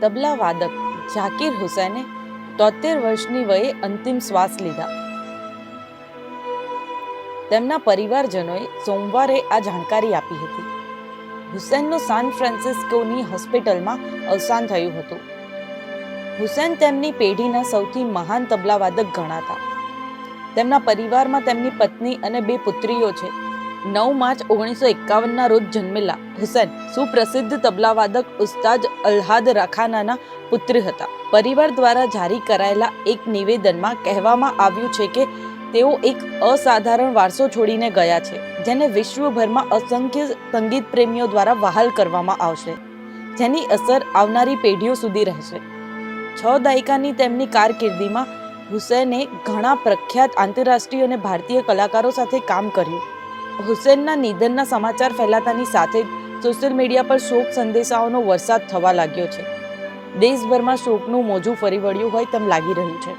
તબલા વાદક ઝાકીર હુસૈને 73 વર્ષની વયે અંતિમ શ્વાસ લીધા. તેમના પરિવારજનોએ સોમવારે આ જાણકારી આપી હતી. હુસૈનનું સાન ફ્રાન્સિસ્કોની હોસ્પિટલમાં અવસાન થયું હતું. હુસૈન તેમની પેઢીના સૌથી મહાન તબલાવાદક ગણાતા. તેમના પરિવારમાં તેમની પત્ની અને 2 પુત્રીઓ છે. 9 માર્ચ 1951ના રોજ જન્મેલા હુસૈન સુપ્રસિદ્ધ તબલાવાદક ઉસ્તાદ અલ્હાદ રાખાનાના પુત્ર હતા. પરિવાર દ્વારા જારી કરાયેલા એક નિવેદનમાં કહેવામાં આવ્યું છે કે તેઓ એક અસાધારણ વારસો છોડીને ગયા છે, જેને વિશ્વભરમાં અસંખ્ય સંગીત પ્રેમીઓ દ્વારા વહાલ કરવામાં આવશે, જેની અસર આવનારી પેઢીઓ સુધી રહેશે. 6 દાયકાની તેમની કારકિર્દીમાં હુસૈને ઘણા પ્રખ્યાત આંતરરાષ્ટ્રીય અને ભારતીય કલાકારો સાથે કામ કર્યું. હુસૈનના નિધનના સમાચાર ફેલાતાની સાથે જ સોશિયલ મીડિયા પર શોક સંદેશાઓનો વરસાદ થવા લાગ્યો છે. દેશભરમાં શોકનું મોજું ફરી વળ્યું હોય તેમ લાગી રહ્યું છે.